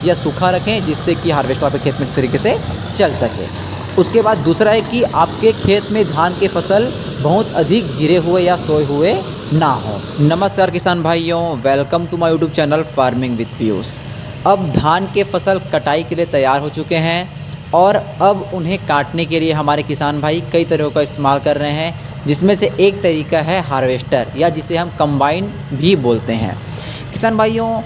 या सूखा रखें जिससे कि हार्वेस्टर आपके खेत में इस तरीके से चल सके। उसके बाद दूसरा है कि आपके खेत में धान के फसल बहुत अधिक गिरे हुए या सोए हुए ना हो। नमस्कार किसान भाइयों, welcome to my YouTube channel farming with Piyush. अब धान के फसल कटाई के लिए तैयार हो चुके हैं और अब उन्हें काटने के लिए हमारे किसान भाई कई तरीक़ों का इस्तेमाल कर रहे हैं, जिसमें से एक तरीका है हार्वेस्टर या जिसे हम कंबाइन भी बोलते हैं। किसान भाइयों,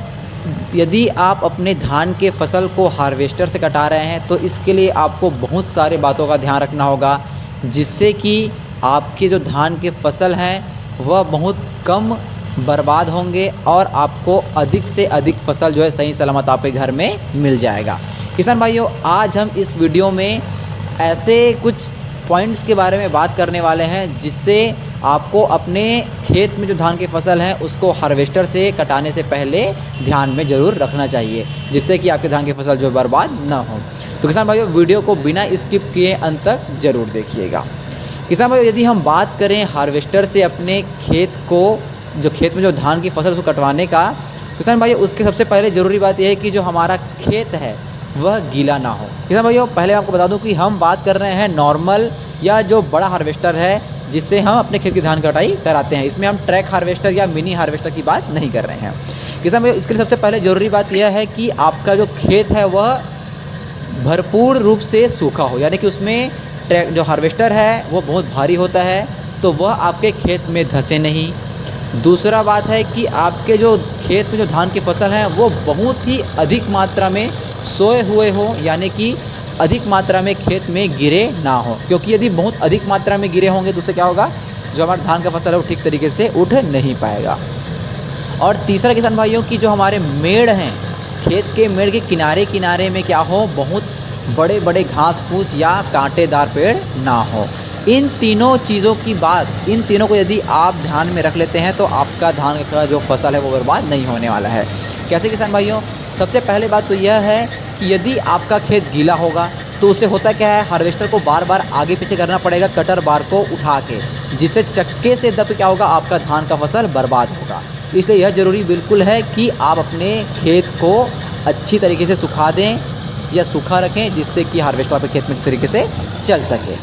यदि आप अपने धान के फसल को हार्वेस्टर से कटा रहे हैं तो इसके लिए आपको बहुत सारे बातों का ध्यान रखना होगा, जिससे कि आपके जो धान के फसल हैं वह बहुत कम बर्बाद होंगे और आपको अधिक से अधिक फसल जो है सही सलामत आपके घर में मिल जाएगा। किसान भाइयों, आज हम इस वीडियो में ऐसे कुछ पॉइंट्स के बारे में बात करने वाले हैं जिससे आपको अपने खेत में जो धान की फसल है उसको हार्वेस्टर से कटाने से पहले ध्यान में ज़रूर रखना चाहिए, जिससे कि आपके धान की फसल जो बर्बाद ना हो। तो किसान भाइयों, वीडियो को बिना स्किप किए अंत तक ज़रूर देखिएगा। किसान भाइयों, यदि हम बात करें हार्वेस्टर से अपने खेत में जो धान की फसल उसको कटवाने का, किसान भाइयों उसके सबसे पहले ज़रूरी बात यह है कि जो हमारा खेत है वह गीला ना हो। किसान भाइयों, पहले आपको बता दूं कि हम बात कर रहे हैं नॉर्मल या जो बड़ा हार्वेस्टर है जिससे हम अपने खेत की धान कटाई कराते हैं। इसमें हम ट्रैक हार्वेस्टर या मिनी हार्वेस्टर की बात नहीं कर रहे हैं। किसान भाइयों, इसके लिए सबसे पहले ज़रूरी बात यह है कि आपका जो खेत है वह भरपूर रूप से सूखा हो, यानी कि उसमें जो हार्वेस्टर है वो बहुत भारी होता है तो वह आपके खेत में धंसे नहीं। दूसरा बात है कि आपके जो खेत में जो धान की फसल है वो बहुत ही अधिक मात्रा में सोए हुए हो, यानी कि अधिक मात्रा में खेत में गिरे ना हो, क्योंकि यदि बहुत अधिक मात्रा में गिरे होंगे तो उससे क्या होगा, जो हमारा धान का फसल है वो ठीक तरीके से उठ नहीं पाएगा। और तीसरा किसान भाइयों की जो हमारे मेड़ हैं, खेत के मेड़ के किनारे किनारे में क्या हो, बहुत बड़े बड़े घास फूस या कांटेदार पेड़ ना हो। इन तीनों को यदि आप ध्यान में रख लेते हैं तो आपका धान का जो फसल है वो बर्बाद नहीं होने वाला है। कैसे किसान भाइयों, सबसे पहले बात तो यह है कि यदि आपका खेत गीला होगा तो उससे होता क्या है, हार्वेस्टर को बार बार आगे पीछे करना पड़ेगा कटर बार को उठा के, जिससे चक्के से दब क्या होगा, आपका धान का फसल बर्बाद होगा। इसलिए यह ज़रूरी बिल्कुल है कि आप अपने खेत को अच्छी तरीके से सुखा दें या सूखा रखें, जिससे कि हार्वेस्टर आपके खेत में इस तरीके से चल सके।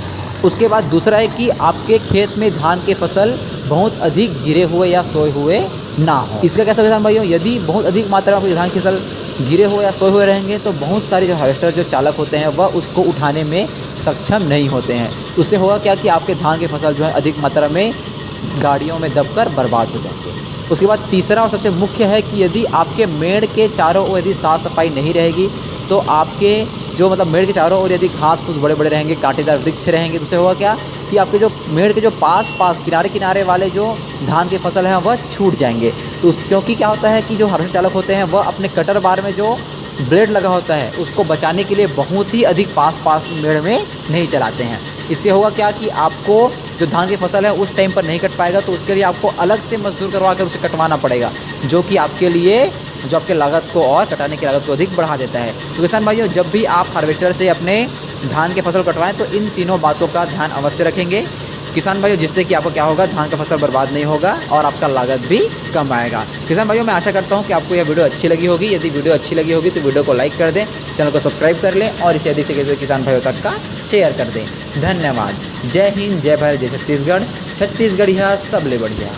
उसके बाद दूसरा है कि आपके खेत में धान के फसल बहुत अधिक गिरे हुए या सोए हुए ना हो। इसका कैसा किसान भाइयों, यदि बहुत अधिक मात्रा में आपके धान की फसल गिरे हुए या सोए हुए रहेंगे तो बहुत सारे जो हार्वेस्टर जो चालक होते हैं वह उसको उठाने में सक्षम नहीं होते हैं। उससे होगा क्या कि आपके धान की फसल जो है अधिक मात्रा में गाड़ियों में दबकर बर्बाद हो जाएंगे। उसके बाद तीसरा और सबसे मुख्य है कि यदि आपके मेड़ के चारों ओर यदि साफ़ सफाई नहीं रहेगी तो आपके जो मेड़ के चारों ओर यदि घास फूस बड़े बड़े रहेंगे, कांटेदार वृक्ष रहेंगे, तो उससे होगा क्या कि आपके जो मेड़ के जो पास किनारे किनारे वाले जो धान की फसल हैं वह छूट जाएंगे। तो क्योंकि क्या होता है कि जो हार्वेस्टर चालक होते हैं वह अपने कटर बार में जो ब्लेड लगा होता है उसको बचाने के लिए बहुत ही अधिक पास मेड़ में नहीं चलाते हैं। इससे होगा क्या कि आपको जो धान की फसल है उस टाइम पर नहीं कट पाएगा, तो उसके लिए आपको अलग से मजदूर करवा कर उसे कटवाना पड़ेगा, जो कि आपके लिए जो आपके लागत को और कटाने की लागत को अधिक बढ़ा देता है। तो किसान भाइयों, जब भी आप हार्वेस्टर से अपने धान के फसल कटवाएं तो इन तीनों बातों का ध्यान अवश्य रखेंगे किसान भाइयों, जिससे कि आपको क्या होगा, धान का फसल बर्बाद नहीं होगा और आपका लागत भी कम आएगा। किसान भाइयों, मैं आशा करता हूं कि आपको यह वीडियो अच्छी लगी होगी। यदि वीडियो अच्छी लगी होगी तो वीडियो को लाइक कर दें, चैनल को सब्सक्राइब कर लें और इसे अधिक से अधिक किसान भाइयों तक का शेयर कर दें। धन्यवाद। जय हिंद, जय भारत, जय छत्तीसगढ़। छत्तीसगढ़िया सबले बढ़िया।